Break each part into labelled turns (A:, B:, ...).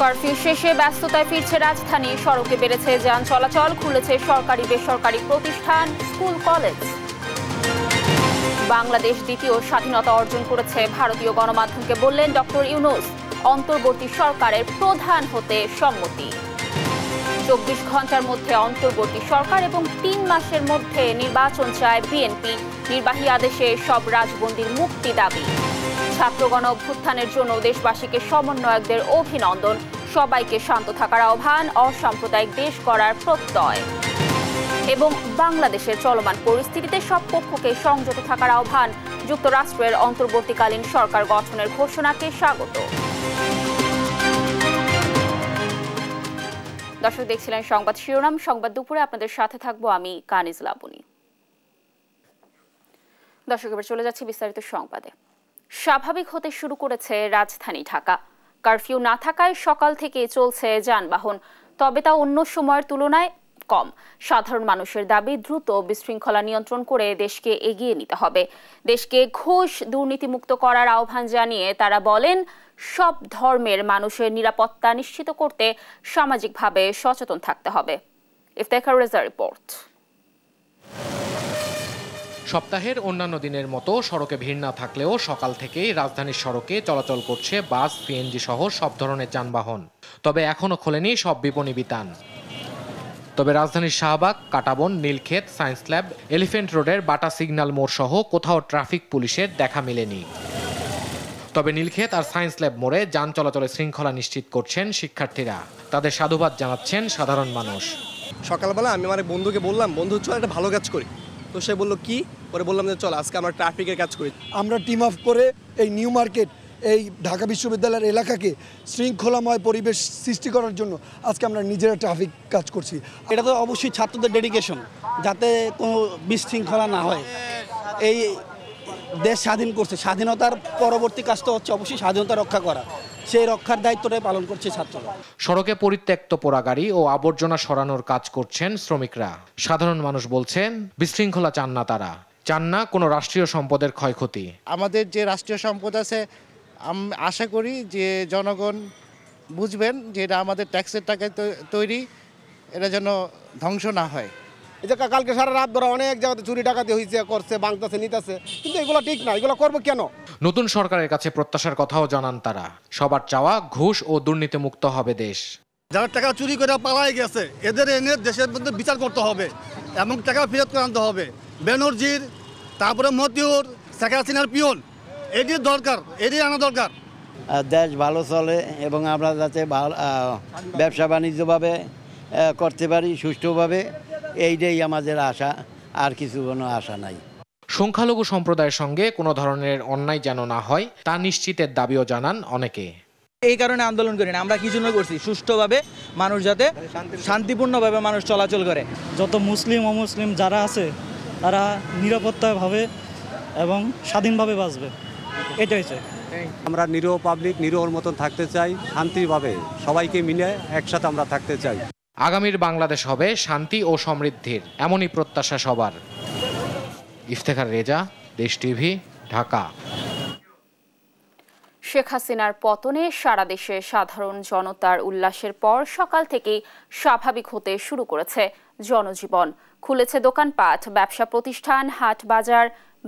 A: Curfew শেষে ব্যস্ততায় ফিরছে রাজধানী, সড়কে বেড়েছে যান চলাচল, খুলেছে সরকারি বেসরকারি প্রতিষ্ঠান, স্কুল কলেজ। বাংলাদেশ দ্বিতীয় স্বাধীনতা অর্জন করেছে, ভারতীয় গণমাধ্যমকে বললেন ডক্টর ইউনূস। অন্তর্বর্তী সরকারের প্রধান হতে সম্মতি। 24 ঘন্টার মধ্যে অন্তর্বর্তী সরকার এবং 3 মাসের মধ্যে নির্বাচন চায় বিএনপি। নির্বাহী আদেশে সব রাজবন্দীর মুক্তি দাবি। ছাত্রগণ অভ্যুত্থানের জন্য দেশবাসীকে সমন্বয়কদের অভিনন্দন। সবাইকে শান্ত থাকার আহ্বান, অসাম্প্রদায়িক দেশ গড়ার প্রত্যয়। এবং বাংলাদেশের চলমান পরিস্থিতিতে সব পক্ষকে সংযত থাকার আহ্বান, যুক্তরাষ্ট্রের অন্তর্বর্তীকালীন সরকার গঠনের ঘোষণাকে স্বাগত। দর্শক, দেখছিলেন সংবাদ শিরোনাম। সংবাদ দুপুরে আপনাদের সাথে থাকবো আমি কানিজ লাবণী। দর্শক, এবার চলে যাচ্ছি বিস্তারিত সংবাদে। স্বাভাবিক হতে শুরু করেছে রাজধানী ঢাকা। কারফিউ না থাকায় সকাল থেকে চলছে যানবাহন, তবে তা অন্য সময়ের তুলনায় কম। সাধারণ মানুষের দাবি, দ্রুত বিশৃঙ্খলা নিয়ন্ত্রণ করে দেশকে এগিয়ে নিতে হবে। দেশকে ঘুষ দুর্নীতিমুক্ত করার আহ্বান জানিয়ে তারা বলেন, সব ধর্মের মানুষের নিরাপত্তা নিশ্চিত করতে সামাজিকভাবে সচেতন থাকতে হবে। ইফতেখার রেজা রিপোর্ট।
B: সপ্তাহের অন্যান্য দিনের মতো সড়কে ভিড় না থাকলেও সকাল থেকেই রাজধানীর সড়কে চলাচল করছে বাস, সিএনজি সহ সব ধরনের যানবাহন। তবে এখনও খোলেনি সব বিপণী বিতান। তবে রাজধানীর শাহবাগ, কাঁটাবন, নীলক্ষেত, সায়েন্স ল্যাব, এলিফ্যান্ট রোডের বাটা সিগন্যাল মোড় সহ কোথাও ট্রাফিক পুলিশের দেখা মেলেনি। তবে নীলক্ষেত আর সায়েন্স ল্যাব মোড়ে যান চলাচলের শৃঙ্খলা নিশ্চিত করছেন শিক্ষার্থীরা। তাদের সাধুবাদ জানাচ্ছেন সাধারণ মানুষ।
C: সকালবেলা আমি আমার বন্ধুকে বললাম, বন্ধু চল একটা ভালো কাজ করি। তো সে বললো কি? পরে বললাম যে চল আজকে আমরা ট্রাফিকের কাজ করি।
D: আমরা টিম আপ করে এই নিউ মার্কেট, এই ঢাকা বিশ্ববিদ্যালয়ের এলাকাকে শৃঙ্খলাময় পরিবেশ সৃষ্টি করার জন্য আজকে আমরা নিজেরা ট্রাফিক কাজ করছি।
E: এটা তো অবশ্যই ছাত্রদের ডেডিকেশন, যাতে কোনো বিশৃঙ্খলা না হয়। এই দেশ স্বাধীন করছে, স্বাধীনতার পরবর্তী কাজটা হচ্ছে অবশ্যই স্বাধীনতা রক্ষা করা। সেই রক্ষার দায়িত্বটাই পালন করছে ছাত্ররা।
B: সড়কে পরিত্যক্ত পোড়াগাড়ি ও আবর্জনা সরানোর কাজ করছেন শ্রমিকরা। সাধারণ মানুষ বলছেন, বিশৃঙ্খলা চান না তারা, চান না কোনো রাষ্ট্রীয় সম্পদের ক্ষয়ক্ষতি।
F: আমাদের যে রাষ্ট্রীয় সম্পদ আছে, আশা করি যে জনগণ বুঝবেন যে এটা আমাদের ট্যাক্সের টাকায় তৈরি, এটা যেন ধ্বংস না হয়।
G: এই যে কালকে সারা রাত ধরে অনেক জায়গাতে চুরি ডাকাতি হয়েছে, করছে, বাংতাছে, নিতেছে, কিন্তু এগুলো ঠিক না। এগুলো করবো কেন?
B: নতুন সরকারের কাছে প্রত্যাশার কথাও জানান তারা। সবার চাওয়া, ঘুষ ও দুর্নীতিমুক্ত হবে দেশ।
G: যারা টাকা চুরি করে পালাই গেছে, এদের এনে দেশের মধ্যে বিচার করতে হবে এবং টাকা ফেরত করে আনতে হবে। ব্যানার্জির, তারপরে মতিউর, শেখ হাসিনার পিয়ন, এটি দরকার, এটি আনা দরকার।
H: দেশ ভালো চলে এবং আমরা যাতে ব্যবসা বাণিজ্যভাবে করতে পারি সুষ্ঠুভাবে, এইটাই আমাদের আশা, আর কিছু কোনো আশা নাই।
B: সংখ্যালঘু সম্প্রদায়ের সঙ্গে কোনো ধরনের অন্যায় যেন না হয় তা নিশ্চিতের দাবিও জানান অনেকে।
I: এই কারণে আন্দোলন করি না, আমরা কি জন্য করছি, সুষ্ঠুভাবে মানুষ যাতে শান্তিপূর্ণভাবে মানুষ চলাচল করে।
J: যত মুসলিম অমুসলিম যারা আছে তারা নিরাপত্তাভাবে এবং স্বাধীনভাবে বাঁচবে, এটাই চাই।
K: আমরা নিরীহ পাবলিক নিরীহর মতন থাকতে চাই, শান্তিভাবে সবাইকে মিলে একসাথে আমরা থাকতে চাই।
B: আগামীর বাংলাদেশ হবে শান্তি ও সমৃদ্ধির, এমনই প্রত্যাশা সবার। ইফতেখার রেজা, দেশ টিভি, ঢাকা।
A: শেখ হাসিনার পতনে সারা দেশে সাধারণ জনতার উল্লাসের পর সকাল থেকেই স্বাভাবিক হতে শুরু করেছে জনজীবন। খুলেছে দোকানপাট, ব্যবসা প্রতিষ্ঠান, হাট বাজার,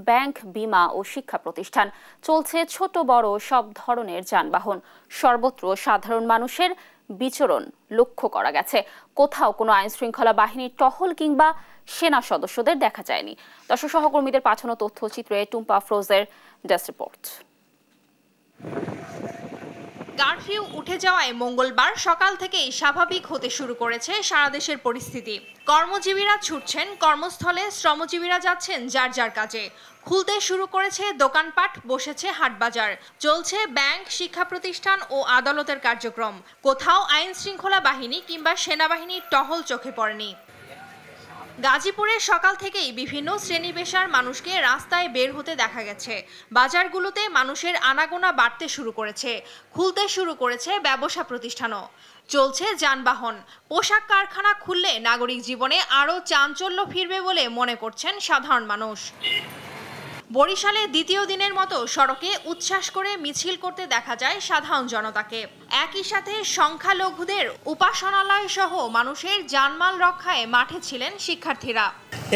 A: ব্যাংক, বীমা ও শিক্ষা প্রতিষ্ঠান। চলছে ছোট বড় সব ধরনের যানবাহন। সর্বত্র সাধারণ মানুষের বিচরণ লক্ষ্য করা গেছে। কোথাও কোনো আইন শৃঙ্খলা বাহিনীর টহল কিংবা সেনা সদস্যদের দেখা যায়নি। দর্শক, সহকর্মীদের পাঠানো তথ্যচিত্রে টুম্পা আফরোজের ডেস্ক রিপোর্ট।
L: কারফিউ উঠে যাওয়ায় মঙ্গলবার সকাল থেকেই স্বাভাবিক হতে শুরু করেছে সারা দেশের পরিস্থিতি। কর্মজীবীরা ছুটছেন কর্মস্থলে, শ্রমজীবীরা যাচ্ছেন যার যার কাজে। খুলতে শুরু করেছে দোকানপাট, বসেছে হাটবাজার, চলছে ব্যাংক, শিক্ষা প্রতিষ্ঠান ও আদালতের কার্যক্রম। কোথাও আইন শৃঙ্খলা বাহিনী কিংবা সেনাবাহিনীর টহল চোখে পড়েনি। গাজীপুরে সকাল থেকেই বিভিন্ন শ্রেণী পেশার মানুষকে রাস্তায় বের হতে দেখা গেছে। বাজারগুলোতে মানুষের আনাগোনা বাড়তে শুরু করেছে। খুলতে শুরু করেছে ব্যবসা প্রতিষ্ঠানও। চলছে যানবাহন। পোশাক কারখানা খুললে নাগরিক জীবনে আরও চাঞ্চল্য ফিরবে বলে মনে করছেন সাধারণ মানুষ। বরিশালে দ্বিতীয় দিনের মতো সড়কে উচ্ছ্বাস করে মিছিল করতে দেখা যায় সাধারণ জনতাকে। একই সাথে সংখ্যালঘুদের উপাসনালয় সহ মানুষের জানমাল রক্ষায় মাঠে ছিলেন শিক্ষার্থীরা।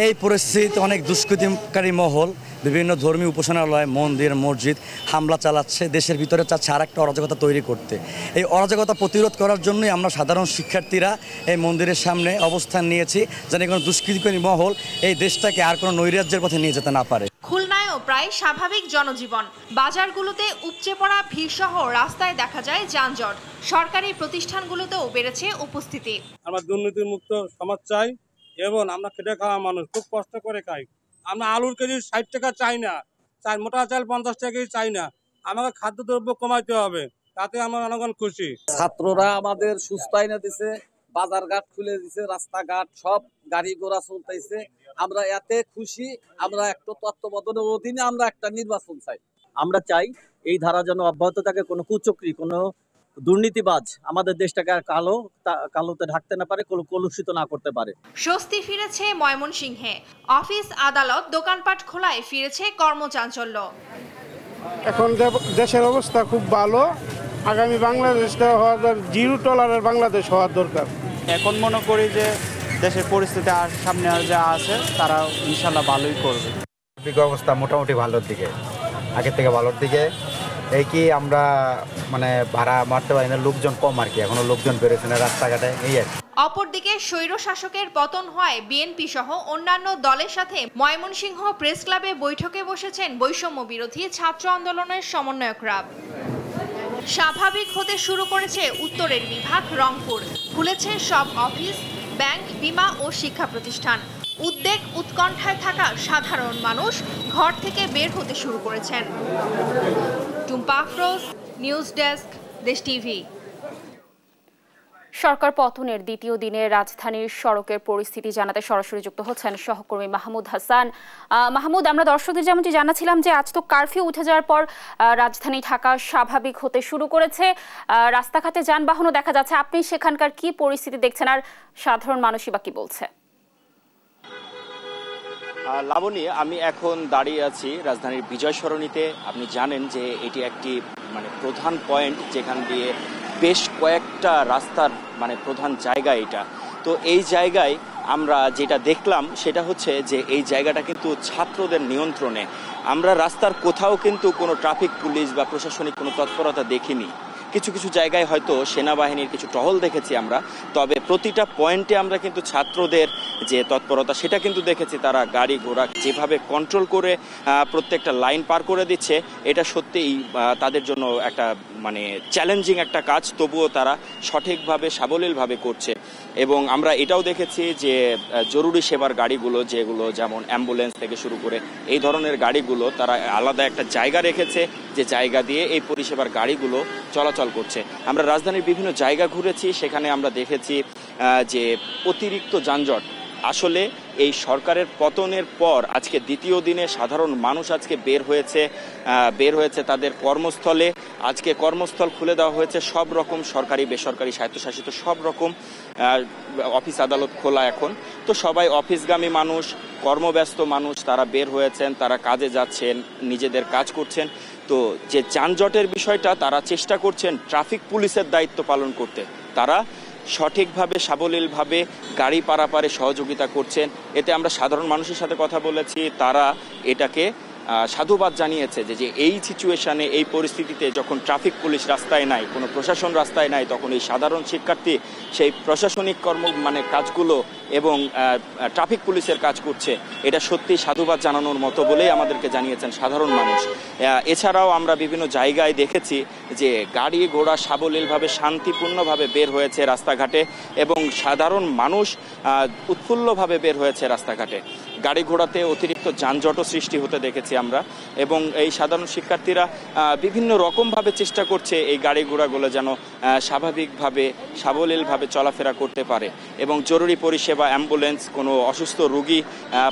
M: এই পরিস্থিতিতে অনেক দুষ্কৃতিকারী মহল বিভিন্ন ধর্মীয় উপাসনালয়, মন্দির, মসজিদ হামলা চালাচ্ছে, দেশের ভিতরে চাচ্ছে আর একটা অরাজকতা তৈরি করতে। এই অরাজকতা প্রতিরোধ করার জন্যই আমরা সাধারণ শিক্ষার্থীরা এই মন্দিরের সামনে অবস্থান নিয়েছি, যেন কোনো দুষ্কৃতিকারী মহল এই দেশটাকে আর কোনো নৈরাজ্যের পথে নিয়ে যেতে না পারে।
L: খুলনায়ও প্রায় স্বাভাবিক জনজীবন। বাজারগুলোতে উপচে পড়া ভিড়সহ রাস্তায় দেখা যায় যানজট। সরকারি প্রতিষ্ঠানগুলোতেও বেড়েছে উপস্থিতি।
N: আমরা দুর্নীতিমুক্ত সমাজ চাই এবং আমরা খেটে খাওয়া মানুষ, খুব কষ্ট করে খাই। আমরা আলুর কেজি 60 টাকা চাই না, মোটা চাল 50 টাকা কেজি চাই না। আমাকে খাদ্যদ্রব্য কমাইতে হবে, তাতে আমরা জনগণ খুশি।
O: ছাত্ররা আমাদের সুস্থ আইনা দিছে, বাজার ঘাট খুলে দিছে, রাস্তাঘাট সব গাড়ি ঘোড়া চলতেছে। আমরা এতে খুশি। আমরা একটা তত্ত্বাবধানের অধীনে আমরা একটা নির্বাচন চাই। আমরা চাই এই ধারা যেন অব্যাহত থাকে, কোনো কুচক্রী, কোনো দুর্নীতিবাজ আমাদের দেশটাকে আর কালোতে ঢাকতে না পারে, কলুষিত না করতে পারে।
L: স্বস্তি ফিরেছে ময়মনসিংহে। অফিস, আদালত, দোকানপাট খোলায় ফিরেছে কর্মচাঞ্চল্য।
P: এখন দেশের অবস্থা খুব ভালো। আগামী বাংলাদেশটা হওয়ার জিরো টলারের বাংলাদেশ হওয়ার দরকার।
Q: এখন মনে করি যে দেশের পরিস্থিতি আর সামনে যা আছে তারা ইনশাল্লাহ ভালোই করবে।
R: আর্থিক অবস্থা মোটামুটি ভালোর দিকে, আগের থেকে ভালোর দিকে। এই কি আমরা মানে ভাড়া মারতে পারি না, লোকজন কম আর কি, এখনো লোকজন বেরোচ্ছে না রাস্তাঘাটে, এই আর কি।
L: অপরদিকে স্বৈর শাসকের পতন হয় বিএনপি সহ অন্যান্য দলের সাথে ময়মনসিংহ প্রেস ক্লাবে বৈঠকে বসেছেন বৈষম্য বিরোধী ছাত্র আন্দোলনের সমন্বয়করা। স্বাভাবিক হতে শুরু করেছে উত্তরের বিভাগ রংপুর। খুলেছে সব অফিস, ব্যাংক, বিমা ও শিক্ষা প্রতিষ্ঠান। উদ্বেগ উৎকণ্ঠায় থাকা সাধারণ মানুষ ঘর থেকে বের হতে শুরু করেছেন। টুম্পা আফরোজ, নিউজ ডেস্ক, দেশ টিভি।
A: সরকার পতনের দ্বিতীয় দিনে রাজধানীর সড়কের পরিস্থিতি জানাতে সরাসরি যুক্ত হচ্ছেন সহকর্মী মাহমুদ হাসান। মাহমুদ, আমরা দর্শকদের যেমনটি জানাছিলাম যে আজ তো কারফিউ উঠে যাওয়ার পর রাজধানী ঢাকা স্বাভাবিক হতে শুরু করেছে, রাস্তাঘাটে যানবাহনও দেখা যাচ্ছে। আপনি সেখানকার কি পরিস্থিতি দেখছেন, আর সাধারণ মানুষই বা কি বলছে?
S: লাবণী, আমি এখন দাঁড়িয়ে আছি রাজধানীর বিজয় সরণিতে। আপনি জানেন যে এটি একটি প্রধান পয়েন্ট, যেখান দিয়ে বেশ কয়েকটা রাস্তার প্রধান জায়গা এটা। তো এই জায়গায় আমরা যেটা দেখলাম সেটা হচ্ছে যে এই জায়গাটা কিন্তু ছাত্রদের নিয়ন্ত্রণে। আমরা রাস্তার কোথাও কিন্তু কোনো ট্রাফিক পুলিশ বা প্রশাসনিক কোনো তৎপরতা দেখিনি। কিছু কিছু জায়গায় হয়তো সেনাবাহিনীর কিছু টহল দেখেছি আমরা, তবে প্রতিটা পয়েন্টে আমরা কিন্তু ছাত্রদের যে তৎপরতা সেটা কিন্তু দেখেছি। তারা গাড়ি ঘোড়া যেভাবে কন্ট্রোল করে প্রত্যেকটা লাইন পার করে দিচ্ছে, এটা সত্যিই তাদের জন্য একটা চ্যালেঞ্জিং একটা কাজ, তবুও তারা সঠিকভাবে সাবলীলভাবে করছে। এবং আমরা এটাও দেখেছি যে জরুরি সেবার গাড়িগুলো, যেগুলো যেমন অ্যাম্বুলেন্স থেকে শুরু করে এই ধরনের গাড়িগুলো, তারা আলাদা একটা জায়গা রেখেছে, যে জায়গা দিয়ে এই পরিষেবার গাড়িগুলো চলাচল করছে। আমরা রাজধানীর বিভিন্ন জায়গা ঘুরেছি, সেখানে আমরা দেখেছি যে অতিরিক্ত যানজট। আসলে এই সরকারের পতনের পর আজকে দ্বিতীয় দিনে সাধারণ মানুষ আজকে বের হয়েছে তাদের কর্মস্থলে। আজকে কর্মস্থল খুলে দেওয়া হয়েছে, সব রকম সরকারি বেসরকারি স্বায়ত্তশাসিত সব রকম অফিস আদালত খোলা এখন। তো সবাই অফিসগামী মানুষ, কর্মব্যস্ত মানুষ, তারা বের হয়েছেন, তারা কাজে যাচ্ছেন, নিজেদের কাজ করছেন। তো যে যানজটের বিষয়টা, তারা চেষ্টা করছেন ট্রাফিক পুলিশের দায়িত্ব পালন করতে। তারা সঠিকভাবে সাবলীলভাবে গাড়ি পারাপারে সহযোগিতা করছেন। এতে আমরা সাধারণ মানুষের সাথে কথা বলেছি, তারা এটাকে সাধুবাদ জানিয়েছে যে এই সিচুয়েশনে, এই পরিস্থিতিতে যখন ট্রাফিক পুলিশ রাস্তায় নাই, কোনো প্রশাসন রাস্তায় নাই, তখন এই সাধারণ শিক্ষার্থী সেই প্রশাসনিক কাজগুলো এবং ট্রাফিক পুলিশের কাজ করছে। এটা সত্যি সাধুবাদ জানানোর মতো বলেই আমাদেরকে জানিয়েছেন সাধারণ মানুষ। এছাড়াও আমরা বিভিন্ন জায়গায় দেখেছি যে গাড়ি ঘোড়া সাবলীলভাবে শান্তিপূর্ণভাবে বের হয়েছে রাস্তাঘাটে, এবং সাধারণ মানুষ উৎফুল্লভাবে বের হয়েছে রাস্তাঘাটে। গাড়ি ঘোড়াতে অতিরিক্ত যানজটও সৃষ্টি হতে দেখেছি আমরা, এবং এই সাধারণ শিক্ষার্থীরা বিভিন্ন রকমভাবে চেষ্টা করছে এই গাড়ি ঘোড়াগুলো যেন স্বাভাবিকভাবে সাবলীলভাবে চলাফেরা করতে পারে। এবং জরুরি পরিষেবা, অ্যাম্বুলেন্স, কোনো অসুস্থ রোগী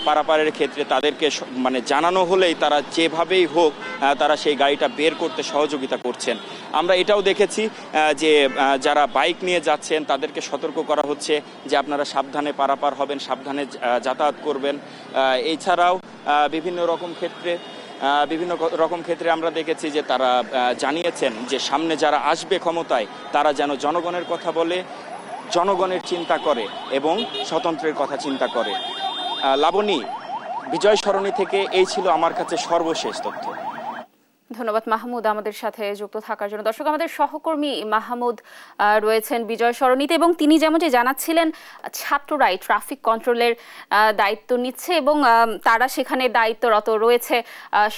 S: পারাপারের ক্ষেত্রে তাদেরকে জানানো হলেই তারা যেভাবেই হোক তারা সেই গাড়িটা বের করতে সহযোগিতা করছেন। আমরা এটাও দেখেছি যে যারা বাইক নিয়ে যাচ্ছেন তাদেরকে সতর্ক করা হচ্ছে যে আপনারা সাবধানে পারাপার হবেন, সাবধানে যাতায়াত করবেন। এছাড়াও বিভিন্ন রকম ক্ষেত্রে বিভিন্ন রকম ক্ষেত্রে আমরা দেখেছি যে তারা জানিয়েছেন যে সামনে যারা আসবে ক্ষমতায় তারা যেন জনগণের কথা বলে, জনগণের চিন্তা করে এবং স্বতন্ত্রের কথা চিন্তা করে। লাবণী, বিজয় সরণি থেকে এই ছিল আমার কাছে সর্বশেষ তথ্য।
A: ধন্যবাদ মাহমুদ আমাদের সাথে যুক্ত থাকার জন্য। দর্শক, আমাদের সহকর্মী মাহমুদ রয়েছেন বিজয় সরণিতে এবং তিনি যেমনটি জানাচ্ছিলেন ছাত্ররাই ট্রাফিক কন্ট্রোলের দায়িত্ব নিচ্ছে এবং তারা সেখানে দায়িত্বরত রয়েছে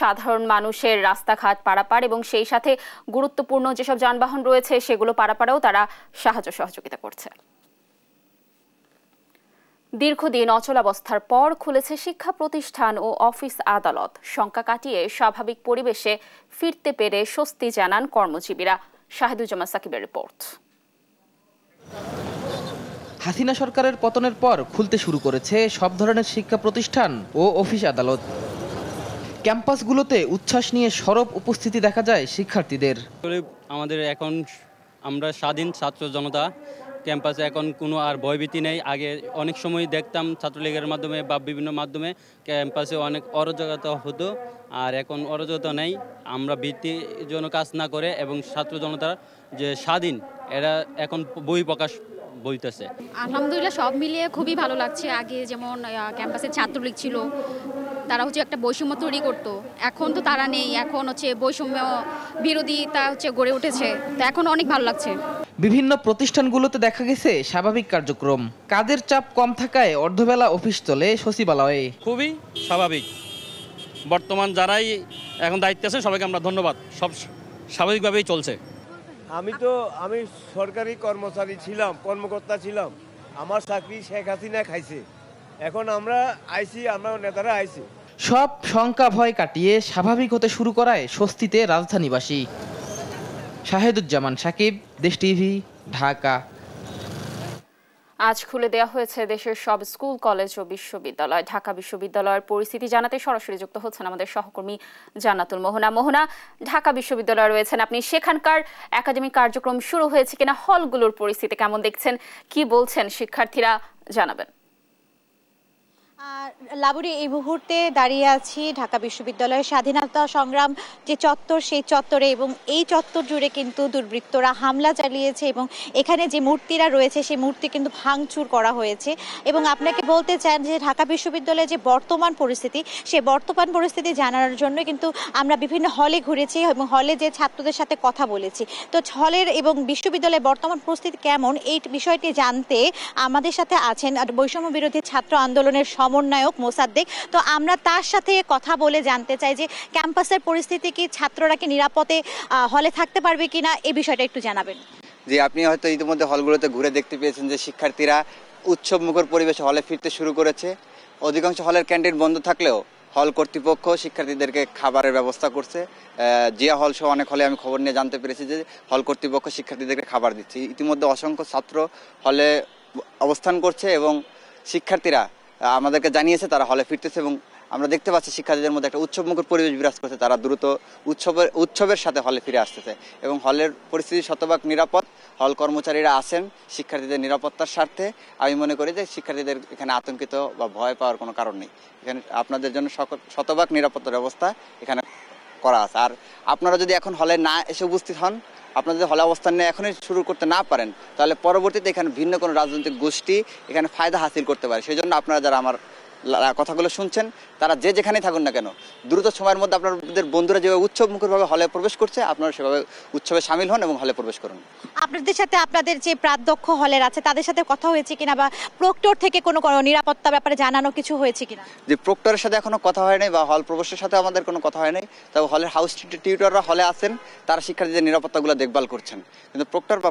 A: সাধারণ মানুষের রাস্তাঘাট পারাপার এবং সেই সাথে গুরুত্বপূর্ণ যেসব যানবাহন রয়েছে সেগুলো পারাপারেও তারা সাহায্য সহযোগিতা করছে। দীর্ঘদিন অচলাবস্থার পর খুলেছে শিক্ষা প্রতিষ্ঠান ও অফিস আদালত। শঙ্কা কাটিয়ে স্বাভাবিক পরিবেশে ফিরতে পেরে স্বস্তি জানান কর্মজীবীরা। শাহিদুজ্জামান সাকিবের রিপোর্ট।
T: হাসিনা সরকারের পতনের পর খুলতে শুরু করেছে সব ধরনের শিক্ষা প্রতিষ্ঠান ও অফিস আদালত। ক্যাম্পাসগুলোতে উচ্ছ্বাস নিয়ে সরব উপস্থিতি দেখা যায় শিক্ষার্থীদের।
U: আমাদের এখন আমরা স্বাধীন ছাত্র জনতা, ক্যাম্পাসে এখন কোনো আর ভয়ভীতি নেই। আগে অনেক সময় দেখতাম ছাত্রলীগের মাধ্যমে বা বিভিন্ন মাধ্যমে ক্যাম্পাসে অনেক অরাজকতা হতো, আর এখন অরাজকতা নেই। আমরা ভীতিজনক কাজ না করে এবং ছাত্র জনতার যে স্বাধীন, এরা এখন বহিঃপ্রকাশ বইতেছে।
V: আলহামদুলিল্লাহ সব মিলিয়ে খুবই ভালো লাগছে। আগে যেমন ক্যাম্পাসে ছাত্রলীগ ছিল, তারা একটা বৈষম্য তৈরি করতো, এখন তো তারা নেই। এখন বৈষম্য বিরোধিতা গড়ে উঠেছে, তো এখন অনেক ভালো লাগছে।
T: বিভিন্ন প্রতিষ্ঠানগুলোতে দেখা গেছে স্বাভাবিক কার্যক্রম। কাজের চাপ কম থাকায় অর্ধবেলা অফিস চলে সচিবালয়ে।
U: খুবই স্বাভাবিক। বর্তমান যারাই এখন দায়িত্বে আছে সবাইকে আমরা ধন্যবাদ। সব স্বাভাবিকভাবেই চলছে।
W: আমি সরকারি কর্মচারী ছিলাম, কর্মকর্তা ছিলাম। আমার চাকরি শেখ হাসিনা খাইছে। এখন আমরা নেতারা আইছি।
T: সব শঙ্কা ভয় কাটিয়ে স্বাভাবিক হতে শুরু করায় স্বস্তিতে রাজধানীবাসী। শাহিদুজ্জামান সাকিব, দেশ টিভি, ঢাকা।
A: আজ খুলে দেওয়া হয়েছে দেশের সব স্কুল, কলেজ ও বিশ্ববিদ্যালয়। ঢাকা বিশ্ববিদ্যালয়ের পরিস্থিতি জানাতে সরাসরি যুক্ত হচ্ছেন আমাদের সহকর্মী জান্নাতুল মোহনা। মোহনা, ঢাকা বিশ্ববিদ্যালয়ে রয়েছেন আপনি, সেখানকার একাডেমিক কার্যক্রম শুরু হয়েছে কিনা, হলগুলোর পরিস্থিতি কেমন দেখছেন, কি বলছেন শিক্ষার্থীরা, জানাবেন।
X: লাবণী, এই মুহূর্তে দাঁড়িয়ে আছি ঢাকা বিশ্ববিদ্যালয়ের স্বাধীনতা সংগ্রাম যে চত্বর, সেই চত্বরে, এবং এই চত্বর জুড়ে কিন্তু দুর্বৃত্তরা হামলা চালিয়েছে এবং এখানে যে মূর্তিরা রয়েছে সেই মূর্তি কিন্তু ভাঙচুর করা হয়েছে। এবং আপনাকে বলতে চান যে ঢাকা বিশ্ববিদ্যালয়ের যে বর্তমান পরিস্থিতি, সেই বর্তমান পরিস্থিতি জানার জন্য কিন্তু আমরা বিভিন্ন হলে ঘুরেছি এবং হলে যে ছাত্রদের সাথে কথা বলেছি। তো হলের এবং বিশ্ববিদ্যালয়ের বর্তমান পরিস্থিতি কেমন, এই বিষয়টি জানতে আমাদের সাথে আছেন বৈষম্য বিরোধী ছাত্র আন্দোলনের সমন্বয়ক মোসাদ্দেক। তো আমরা তার সাথে কথা বলে জানতে চাই যে ক্যাম্পাসের পরিস্থিতি কি, ছাত্ররা কি নিরাপদে হলে থাকতে পারবে কিনা, এই বিষয়টা একটু জানাবেন।
Y: জি, আপনি হয়তো ইতিমধ্যে হলগুলোতে ঘুরে দেখতে পেয়েছেন যে শিক্ষার্থীরা উৎসবমুখর পরিবেশে হলে ফিরতে শুরু করেছে। অধিকাংশ হলের ক্যান্টিন বন্ধ থাকলেও হল কর্তৃপক্ষ শিক্ষার্থীদেরকে খাবারের ব্যবস্থা করছে। জিয়া হল সহ অনেক হলে আমি খবর নিয়ে জানতে পেরেছি যে হল কর্তৃপক্ষ শিক্ষার্থীদেরকে খাবার দিচ্ছে। ইতিমধ্যে অসংখ্য ছাত্র হলে অবস্থান করছে এবং শিক্ষার্থীরা আমাদেরকে জানিয়েছে তারা হলে ফিরতেছে এবং আমরা দেখতে পাচ্ছি শিক্ষার্থীদের মধ্যে একটা উৎসবমুখর পরিবেশ বিরাজ করছে। তারা দ্রুত উৎসবের সাথে হলে ফিরে আসতেছে এবং হলের পরিস্থিতি শতভাগ নিরাপদ। হল কর্মচারীরা আছেন শিক্ষার্থীদের নিরাপত্তার স্বার্থে। আমি মনে করি যে শিক্ষার্থীদের এখানে আতঙ্কিত বা ভয় পাওয়ার কোনো কারণ নেই। এখানে আপনাদের জন্য শতভাগ নিরাপত্তার ব্যবস্থা এখানে করা আছে। আর আপনারা যদি এখন হলে না এসে উপস্থিত হন, আপনারা যদি হলে অবস্থান নিয়ে এখনই শুরু করতে না পারেন, তাহলে পরবর্তীতে এখানে ভিন্ন কোনো রাজনৈতিক গোষ্ঠী এখানে ফায়দা হাসিল করতে পারে। সেই জন্য আপনারা যারা আমার কথাগুলো শুনছেন তারা যে যেখানেই থাকুন না কেন, দ্রুত সময়ের মধ্যে আপনাদের বন্ধুরা যেভাবে উৎসবমুখরভাবে হলে প্রবেশ করছে আপনারা সেভাবে উৎসবে সামিল হন এবং হলে প্রবেশ করুন।
X: আপনাদের সাথে আপনাদের যে প্রাধ্যক্ষ হলের আছে তাদের সাথে কথা হয়েছে কিনা, বা প্রক্টর থেকে কোনো নিরাপত্তা ব্যাপারে জানানো কিছু হয়েছে কিনা?
Y: যে প্রক্টরের সাথে এখনো কথা হয় নাই বা হল প্রবেশের সাথে আমাদের কোনো কথা হয় নাই। তবে হলের হাউস টিউটররা হলে আছেন, তারা শিক্ষার্থীদের নিরাপত্তাগুলো দেখভাল করছেন, কিন্তু প্রক্টর বা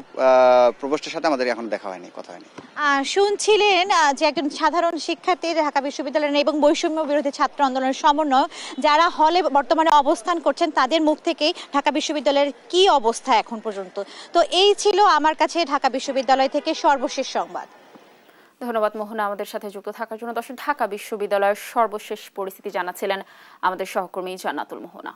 Y: প্রবেশের সাথে আমাদের এখন দেখা হয়নি, কথা হয়নি।
X: শুনছিলেন যে একজন সাধারণ শিক্ষার্থী ঢাকা বিশ্ববিদ্যালয়ের এবং বৈষম্য বিরোধী ছাত্র আন্দোলনের সমন্বয় যারা হলে বর্তমানে অবস্থান করছেন তাদের মুখ থেকেই ঢাকা বিশ্ববিদ্যালয়ের কি অবস্থা এখন পর্যন্ত। তো এই ছিল আমার কাছে ঢাকা বিশ্ববিদ্যালয় থেকে সর্বশেষ সংবাদ।
A: ধন্যবাদ মোহনা আমাদের সাথে যুক্ত থাকার জন্য। দর্শক, ঢাকা বিশ্ববিদ্যালয়ের সর্বশেষ পরিস্থিতি জানাচ্ছিলেন আমাদের সহকর্মী জান্নাতুল মোহনা।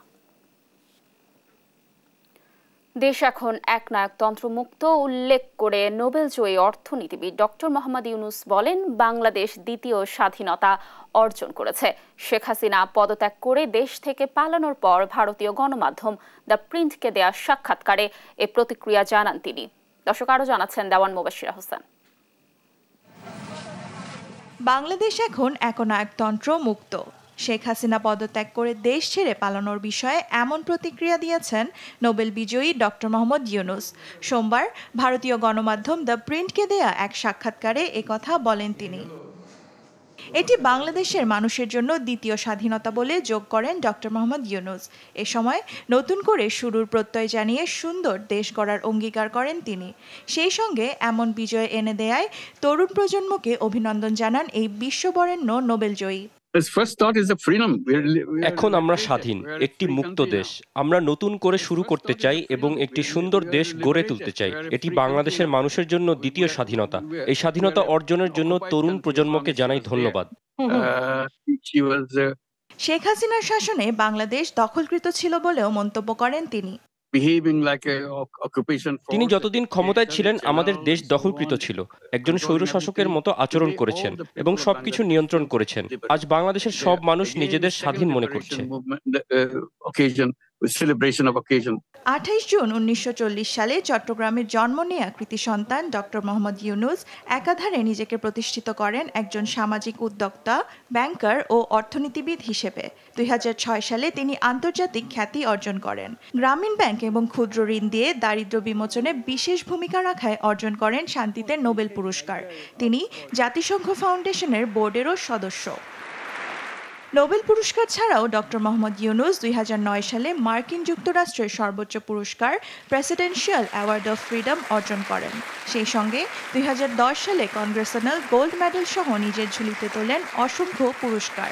A: দেশ এখন একনায়কতন্ত্র মুক্ত উল্লেখ করে নোবেলজয়ী অর্থনীতিবিদ ডক্টর মোহাম্মদ ইউনূস বলেন, বাংলাদেশ দ্বিতীয় স্বাধীনতা অর্জন করেছে। শেখ হাসিনা পদত্যাগ করে দেশ থেকে পালানোর পর ভারতীয় গণমাধ্যম দ্য প্রিন্টকে দেয়া সাক্ষাৎকারে এ প্রতিক্রিয়া জানান তিনি। দর্শক, আরও জানাচ্ছেন দেওয়ান মুবাশশিরা হোসেন।
C: বাংলাদেশ এখন একনায়কতন্ত্র মুক্ত। শেখ হাসিনা পদত্যাগ করে দেশ ছেড়ে পালানোর বিষয়ে এমন প্রতিক্রিয়া দিয়েছেন নোবেল বিজয়ী ডক্টর মোহাম্মদ ইউনূস। সোমবার ভারতীয় গণমাধ্যম দ্য প্রিন্টকে দেয়া এক সাক্ষাৎকারে একথা বলেন তিনি। এটি বাংলাদেশের মানুষের জন্য দ্বিতীয় স্বাধীনতা বলে যোগ করেন ডক্টর মোহাম্মদ ইউনূস। এ সময় নতুন করে শুরুর প্রত্যয় জানিয়ে সুন্দর দেশ গড়ার অঙ্গীকার করেন তিনি। সেই সঙ্গে এমন বিজয় এনে দেয়ায় তরুণ প্রজন্মকে অভিনন্দন জানান এই বিশ্ববরেণ্য নোবেলজয়ী।
D: এখন আমরা স্বাধীন, একটি মুক্ত দেশ। আমরা নতুন করে শুরু করতে চাই এবং একটি সুন্দর দেশ গড়ে তুলতে চাই। এটি বাংলাদেশের মানুষের জন্য দ্বিতীয় স্বাধীনতা। এই স্বাধীনতা অর্জনের জন্য তরুণ প্রজন্মকে জানাই ধন্যবাদ।
C: শেখ হাসিনার শাসনে বাংলাদেশ দখলকৃত ছিল বলেও মন্তব্য করেন তিনি।
D: তিনি যতদিন ক্ষমতায় ছিলেন আমাদের দেশ দখলকৃত ছিল। একজন স্বৈরশাসকের মতো আচরণ করেছেন এবং সবকিছু নিয়ন্ত্রণ করেছেন। আজ বাংলাদেশের সব মানুষ নিজেদের স্বাধীন মনে করছে।
C: 28 জুন 1940 সালে চট্টগ্রামের জন্ম নেয়া কৃতি সন্তান ডক্টর মোহাম্মদ ইউনূস একাধারে নিজেকে প্রতিষ্ঠিত করেন একজন সামাজিক উদ্যোক্তা, ব্যাংকার ও অর্থনীতিবিদ হিসেবে। 2006 সালে তিনি আন্তর্জাতিক খ্যাতি অর্জন করেন। গ্রামীণ ব্যাংক এবং ক্ষুদ্র ঋণ দিয়ে দারিদ্র্য বিমোচনে বিশেষ ভূমিকা রাখায় অর্জন করেন শান্তিতে নোবেল পুরস্কার। তিনি জাতিসংঘ ফাউন্ডেশনের বোর্ডেরও সদস্য। নোবেল পুরস্কার ছাড়াও ডক্টর মোহাম্মদ ইউনূস 2009 সালে মার্কিন যুক্তরাষ্ট্রের সর্বোচ্চ পুরস্কার প্রেসিডেন্সিয়াল অ্যাওয়ার্ড অফ ফ্রিডম অর্জন করেন। সেই সঙ্গে 2010 সালে কংগ্রেসনাল গোল্ড মেডেল সহ নিজের ঝুলিতে তোলেন অসংখ্য পুরস্কার।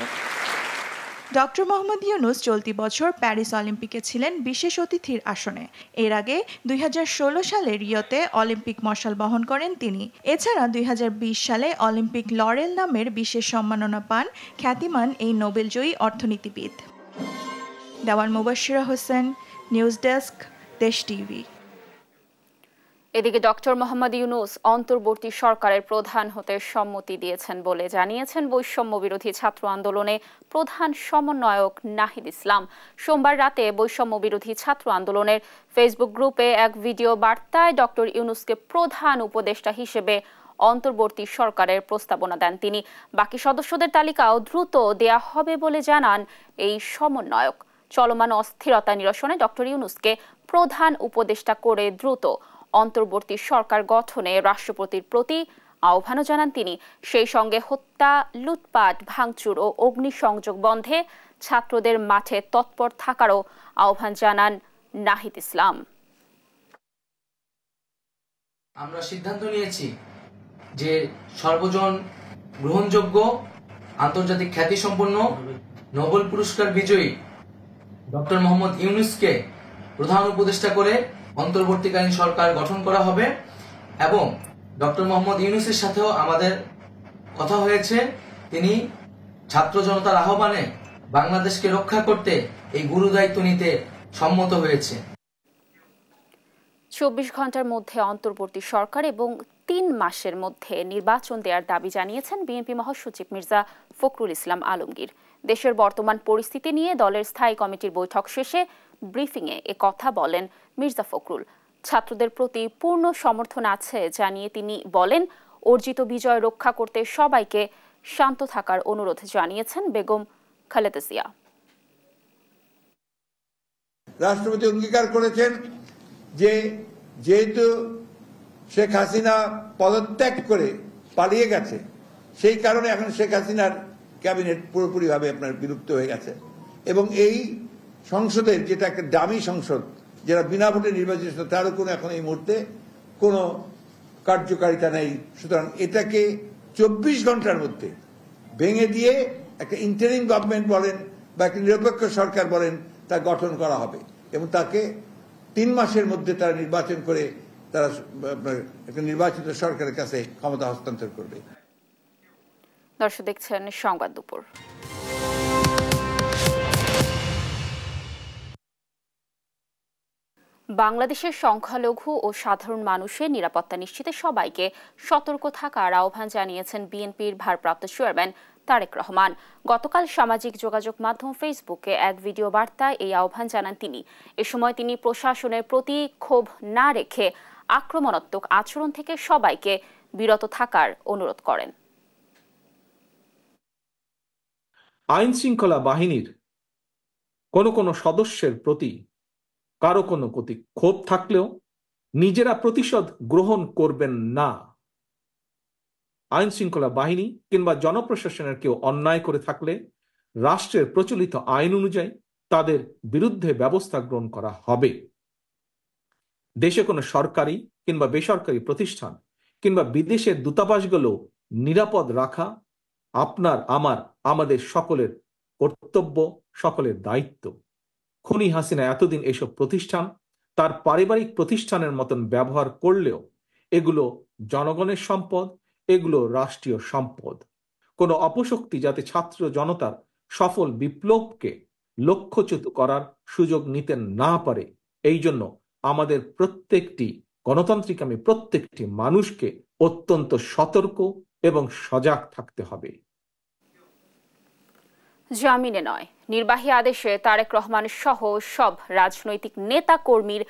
C: ডক্টর মোহাম্মদ ইউনূস চলতি বছর প্যারিস অলিম্পিকে ছিলেন বিশেষ অতিথির আসনে। এর আগে 2016 সালে রিওতে অলিম্পিক মশাল বহন করেন তিনি। এছাড়া 2020 সালে অলিম্পিক লরেল নামের বিশেষ সম্মাননা পান খ্যাতিমান এই নোবেলজয়ী অর্থনীতিবিদ। দেওয়ান মুবাশশিরা হোসেন, নিউজ ডেস্ক, দেশ টিভি।
A: এদিকে ডক্টর মোহাম্মদ ইউনূস অন্তর্বর্তী সরকারের প্রধান হতে সম্মতি দিয়েছেন বলে জানিয়েছেন বৈষম্য বিরোধী ছাত্র আন্দোলনে প্রধান সমন্বয়ক নাহিদ ইসলাম। সোমবার রাতে বৈষম্য বিরোধী ছাত্র আন্দোলনের ফেসবুক গ্রুপে এক ভিডিও বার্তায় ডক্টর ইউনূসকে প্রধান উপদেষ্টা হিসেবে অন্তর্বর্তী সরকারের প্রস্তাবনা দেন তিনি। বাকি সদস্যদের তালিকাও দ্রুত দেয়া হবে বলে জানান এই সমন্বয়ক। চলমান অস্থিরতা নিরসনে ডক্টর ইউনূসকে প্রধান উপদেষ্টা করে দ্রুত অন্তর্বর্তী সরকার গঠনে রাষ্ট্রপতির প্রতি আহ্বানও জানান তিনি। সেই সঙ্গে হত্যা, লুটপাট, ভাঙচুর ও অগ্নিসংযোগ বন্ধে ছাত্রদের মাঠে তৎপর থাকারও আহ্বান জানান নাহিদ ইসলাম।
E: আমরা সিদ্ধান্ত নিয়েছি যে সর্বজন গ্রহণযোগ্য আন্তর্জাতিক খ্যাতিসম্পন্ন নোবেল পুরস্কার বিজয়ী ডক্টর মোহাম্মদ ইউনূসকে প্রধান উপদেষ্টা করে অন্তর্বর্তীকালীন সরকার গঠন করা হবে এবং ডক্টর মোহাম্মদ ইউনূসের সাথেও আমাদের কথা হয়েছে। তিনি ছাত্র জনতার আহ্বানে বাংলাদেশকে রক্ষা করতে এই গুরুদায়িত্ব নিতে সম্মত হয়েছে।
A: 24 ঘন্টার মধ্যে অন্তর্বর্তী সরকার এবং 3 মাসের মধ্যে নির্বাচন দেওয়ার দাবি জানিয়েছেন বিএনপি মহাসচিব মির্জা ফখরুল ইসলাম আলমগীর। দেশের বর্তমান পরিস্থিতি নিয়ে দলের স্থায়ী কমিটির বৈঠক শেষে ব্রিফিংয়ে এ কথা বলেন মির্জা ফখরুল। ছাত্রদের প্রতি পূর্ণ সমর্থন আছে জানিয়ে তিনি বলেন, অর্জিত বিজয় রক্ষা করতে সবাইকে শান্ত থাকার অনুরোধ জানিয়েছেন বেগম খালেদা জিয়া।
F: রাষ্ট্রপতি অঙ্গীকার করেছেন যে যেহেতু শেখ হাসিনা পদত্যাগ করে পালিয়ে গেছে, সেই কারণে এখন শেখ হাসিনার ক্যাবিনেট পুরোপুরিভাবে আপনার বিলুপ্ত হয়ে গেছে এবং এই সংসদের যেটা একটা দামি সংসদ, যারা বিনা ভোটে নির্বাচিত, তারও কোনো এখন এই মুহূর্তে কোনো কার্যকারিতা নেই। সুতরাং এটাকে 24 ঘন্টার মধ্যে ভেঙে দিয়ে একটা ইন্টারিম গভর্নমেন্ট বলেন বা একটা নিরপেক্ষ সরকার বলেন, তা গঠন করা হবে এবং তাকে 3 মাসের মধ্যে তারা নির্বাচন করে তারা একটা নির্বাচিত সরকারের কাছে ক্ষমতা হস্তান্তর করবে।
A: দর্শক দেখছেন সংবাদ দুপুর। বাংলাদেশের সংখ্যালঘু ও সাধারণ মানুষের নিরাপত্তা নিশ্চিতে সবাইকে সতর্ক থাকার আহ্বান জানিয়েছেন বিএনপির ভারপ্রাপ্ত চেয়ারম্যান তারেক রহমান। গতকাল সামাজিক যোগাযোগ মাধ্যম ফেসবুকে এক ভিডিও বার্তায় এই আহ্বান জানান তিনি। এ সময় তিনি প্রশাসনের প্রতি ক্ষোভ না রেখে আক্রমণাত্মক আচরণ থেকে সবাইকে বিরত থাকার অনুরোধ করেন।
G: আইন শৃঙ্খলা বাহিনীর কোনো সদস্যের প্রতি কারো কোনো প্রতি ক্ষোভ থাকলেও নিজেরা প্রতিশোধ গ্রহণ করবেন না। আইন শৃঙ্খলা বাহিনী কিংবা জনপ্রশাসনের কেউ অন্যায় করে থাকলে রাষ্ট্রের প্রচলিত আইন অনুযায়ী তাদের বিরুদ্ধে ব্যবস্থা গ্রহণ করা হবে। দেশে কোনো সরকারি কিংবা বেসরকারি প্রতিষ্ঠান কিংবা বিদেশের দূতাবাসগুলো নিরাপদ রাখা আপনার আমাদের সকলের কর্তব্য, সকলের দায়িত্ব। খুনি হাসিনা এতদিন এসব প্রতিষ্ঠান তার পারিবারিক প্রতিষ্ঠানের মতন ব্যবহার করলেও এগুলো জনগণের সম্পদ, এগুলো রাষ্ট্রীয় সম্পদ। কোনো অপশক্তি যাতে ছাত্র জনতার সফল বিপ্লবকে লক্ষ্যচ্যুত করার সুযোগ নিতে না পারে, এই জন্য আমাদের প্রত্যেকটি মানুষকে অত্যন্ত সতর্ক এবং সজাগ থাকতে হবে।
A: জামিনে নয়, নির্বাহী আদেশে তারেক রহমান সহ সব রাজনৈতিক নেতা কর্মীর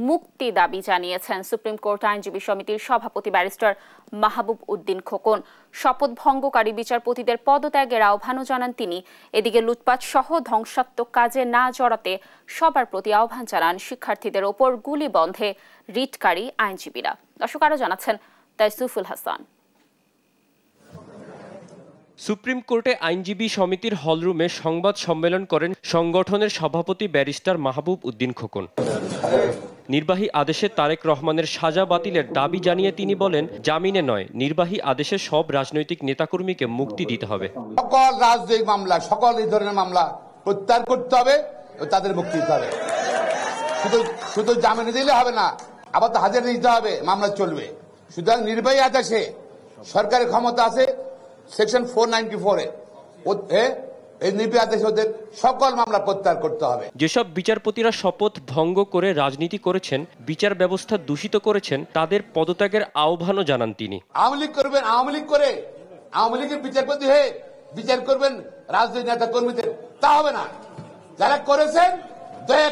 A: মুক্তি দাবি জানিয়েছেন সুপ্রিম কোর্ট আইনজীবী সমিতির সভাপতি ব্যারিস্টার মাহবুব উদ্দিন খোকন। শপথ ভঙ্গকারী বিচারপতিদের পদত্যাগের আহ্বানও জানান তিনি। এদিকে লুটপাট সহ ধ্বংসাত্মক কাজে না জড়াতে সবার প্রতি আহ্বান জানান শিক্ষার্থীদের ওপর গুলি বন্ধে রিটকারী আইনজীবীরা। দর্শক আরও জানাচ্ছেন তাইসুফুল হাসান।
D: সুপ্রিম কোর্টে আইনজীবী সমিতির হলরুমে সংবাদ সম্মেলন করেন সংগঠনের সভাপতি ব্যারিস্টার মাহবুব উদ্দিন খোকন। নির্বাহী আদেশে তারেক রহমানের সাজা বাতিলের দাবি জানিয়ে তিনি বলেন, জামিনে নয়, নির্বাহী আদেশে সব রাজনৈতিক নেতাকর্মীকে মুক্তি দিতে হবে।
H: সকল রাজনৈতিক মামলা, সকল এই ধরনের মামলা প্রত্যাহার করতে হবে, তাদের মুক্তি দিতে হবে। শুধু জামিনে দিলে হবে না, আবার তো হাজিরা নিতে হবে, মামলা চলবে। সুতরাং নির্বাহী আদেশে সরকারের ক্ষমতা আছে সেকশন 494 এই নির্বাহী আদেশে ওদের সকল মামলা প্রত্যাহার করতে হবে।
D: যেসব বিচারপতিরা শপথ ভঙ্গ করে রাজনীতি করেছেন, বিচার ব্যবস্থা দূষিত করেছেন, তাদের পদত্যাগের আহ্বানও জানান তিনি।
H: আওয়ামী লীগ করবেন, আওয়ামী লীগ করে আওয়ামী লীগের বিচারপতি হয়ে বিচার করবেন রাজনৈতিক নেতা কর্মীদের, তা হবে না। যারা করেছেন দয়া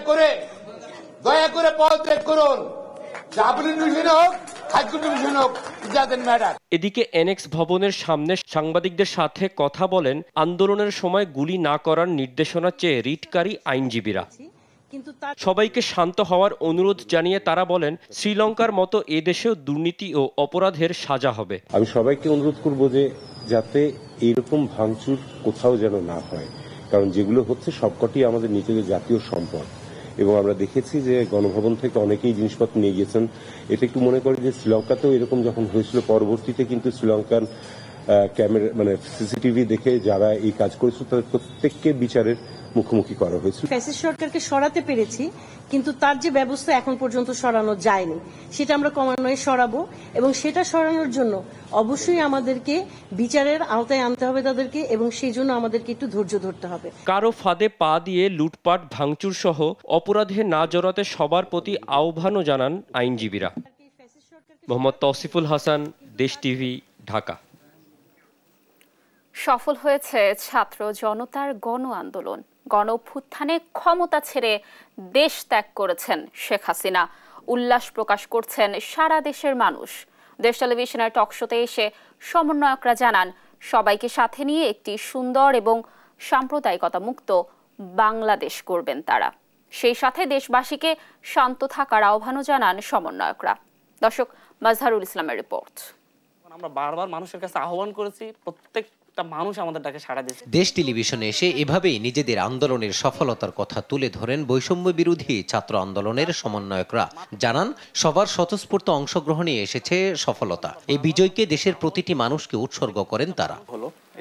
H: করে পদত্যাগ করুন।
D: এদিকে এনএক্স ভবনের সামনে সাংবাদিকদের সাথে কথা বলেন আন্দোলনের সময় গুলি না করার নির্দেশনা চেয়ে রিটকারী আইনজীবীরা। সবাইকে শান্ত হওয়ার অনুরোধ জানিয়ে তারা বলেন, শ্রীলঙ্কার মতো এদেশেও দুর্নীতি ও অপরাধের সাজা হবে।
I: আমি সবাইকে অনুরোধ করব যে যাতে এইরকম ভাঙচুর কোথাও যেন না হয়, কারণ যেগুলো হচ্ছে সবকটি আমাদের নিজেদের জাতীয় সম্পদ এবং আমরা দেখেছি যে গণভবন থেকে অনেকেই জিনিসপত্র নিয়ে গেছেন। এটা একটু মনে করি যে শ্রীলঙ্কাতেও এরকম যখন হয়েছিল, পরবর্তীতে কিন্তু শ্রীলঙ্কান ক্যামেরা সিসিটিভি দেখে যারা এই কাজ করেছিল তাদের প্রত্যেককে বিচারের মুখোমুখি করা হয়েছিল।
J: ফ্যাসিস্ট সরকারকে সরাতে পেরেছি, কিন্তু তার যে ব্যবস্থা এখন পর্যন্ত সরানো যায়নি, সেটা আমরা ক্রমান্বয়ে সরাবো এবং সেটা সরানোর জন্য অবশ্যই আমাদেরকে বিচারের আওতায় আনতে হবে তাদেরকে, এবং সেই জন্য আমাদেরকে একটু ধৈর্য ধরতে হবে।
D: কারো ফাঁদে পা দিয়ে লুটপাট ভাঙচুর সহ অপরাধে না জড়াতে সবার প্রতি আহ্বানও জানান আইনজীবীরা। মোহাম্মদ তৌসিফুল হাসান, দেশ টিভি, ঢাকা।
A: সফল হয়েছে ছাত্র জনতার গণ আন্দোলন। গণ অভ্যুত্থানে ক্ষমতা ছেড়ে দেশ ত্যাগ করেছেন শেখ হাসিনা। উল্লাস প্রকাশ করছেন সারা দেশের মানুষ। দেশ টেলিভিশনের টকশোতে এসে সমন্বয়করা জানান, সবাইকে সাথে নিয়ে একটি সুন্দর এবং সাম্প্রদায়িকতা মুক্ত বাংলাদেশ করবেন তারা। সেই সাথে দেশবাসীকে শান্ত থাকার আহ্বানও জানান সমন্বয়করা। দর্শক, মাজহারুল ইসলামের রিপোর্ট।
K: আমরা বারবার মানুষের কাছে আহ্বান করেছি, প্রত্যেকটা মানুষ আমাদের ডাকে সাড়া দিয়েছে।
Z: দেশ টেলিভিশনে এসে এভাবেই নিজেদের আন্দোলনের সফলতার কথা তুলে ধরেন বৈষম্য বিরোধী ছাত্র আন্দোলনের সমন্বয়করা। জানান, সবার স্বতঃস্ফূর্ত অংশগ্রহণে এসেছে সফলতা। এই বিজয়কে দেশের প্রতিটি মানুষকে উৎসর্গ করেন তারা।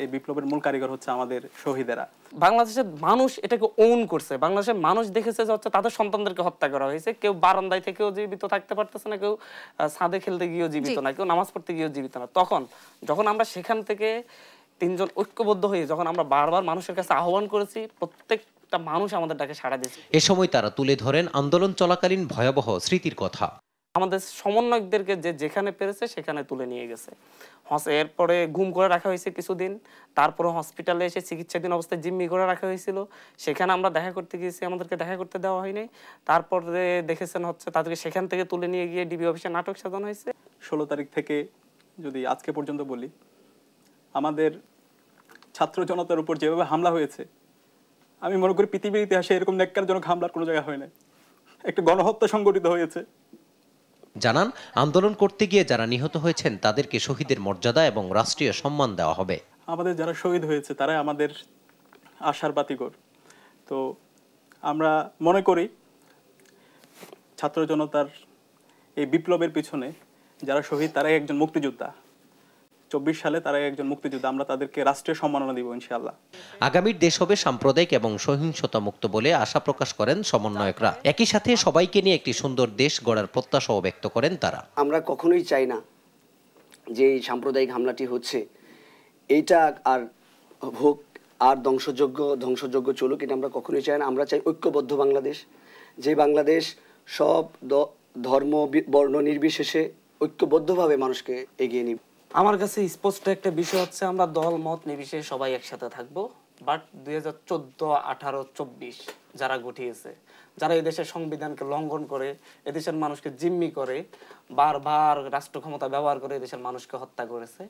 K: এই বিপ্লবের মূল কারিগর হচ্ছে আমাদের শহীদেরা। বাংলাদেশের মানুষ এটাকে ওন করছে। বাংলাদেশের মানুষ দেখেছে যে হচ্ছে তাদের সন্তানদেরকে হত্যা করা হয়েছে। কেউ বারান্দায় থেকেও জীবিত থাকতে পারতেছে না, কেউ ছাদে খেলতে গিয়েও জীবিত না, কেউ নামাজ পড়তে গিয়েও জীবিত না। যখন আমরা সেখান থেকে তিনজন ঐক্যবদ্ধ হয়ে যখন আমরা বারবার মানুষের কাছে আহ্বান করেছি, প্রত্যেক প্রত্যেকটা মানুষ আমাদের ডাকে সাড়া দিয়েছে।
Z: এ সময় তারা তুলে ধরেন আন্দোলন চলাকালীন ভয়াবহ স্মৃতির কথা।
K: আমাদের সমন্বয়কদেরকে যেখানে পেরেছে সেখানে তুলে নিয়ে গেছে। এরপরে গুম করে রাখা হয়েছে কিছুদিন, তারপরে হসপিটালে এসে চিকিৎসাধীন অবস্থায় জিম্মি করে রাখা হয়েছিল, সেখানে আমরা দেখা করতে গিয়েছি, আমাদেরকে দেখা করতে দেওয়া হয়নি। তারপরে দেখেছেন তাদেরকে সেখান থেকে তুলে নিয়ে গিয়ে ডিবি অফিসে নাটক সাজানো হয়েছে।
B: 16 তারিখ থেকে যদি আজকে পর্যন্ত বলি, আমাদের ছাত্র জনতার উপর যেভাবে হামলা হয়েছে, আমি মনে করি পৃথিবীর ইতিহাসে এরকম ন্যাক্কারজনক হামলার কোনো জায়গা হয় না। একটা গণহত্যা সংঘটিত হয়েছে।
Z: জানান, আন্দোলন করতে গিয়ে যারা নিহত হয়েছেন তাদেরকে শহীদের মর্যাদা এবং রাষ্ট্রীয় সম্মান দেওয়া হবে।
B: আমাদের যারা শহীদ হয়েছে তারাই আমাদের আশার বাতিঘর। তো আমরা মনে করি ছাত্র জনতার এই বিপ্লবের পিছনে যারা শহীদ তারাই একজন মুক্তিযোদ্ধা। 24 সালে তারাই একজন মুক্তিযোদ্ধা। আমরা তাদেরকে রাষ্ট্রীয় সম্মাননা দিব ইনশাআল্লাহ।
Z: আগামীর দেশ হবে সাম্প্রদায়িক এবং সহিংসতা মুক্ত বলে আশা প্রকাশ করেন সমন্বয়করা। একই সাথে সবাইকে নিয়ে একটি সুন্দর দেশ গড়ার প্রত্যাশাও ব্যক্ত করেন তারা।
M: আমরা কখনোই চাই না যে এই সাম্প্রদায়িক হামলাটি হচ্ছে এইটা আর হোক, আর ধ্বংসযোগ্য চলুক, এটা আমরা কখনোই চাই না। আমরা চাই ঐক্যবদ্ধ বাংলাদেশ, যে বাংলাদেশ সব ধর্ম বর্ণ নির্বিশেষে ঐক্যবদ্ধভাবে মানুষকে এগিয়ে নিবে।
K: আমার কাছে স্পষ্ট একটা বিষয় হচ্ছে আমরা দল মত নির্বিশেষে সবাই একসাথে থাকবো। বাট 2014, 18, 24 যারা গঠিয়েছে, যারা এদেশের সংবিধানকে লঙ্ঘন করে, এদেশের মানুষকে জিম্মি করে, বারবার রাষ্ট্র ক্ষমতা ব্যবহার করে এদেশের মানুষকে হত্যা করেছে,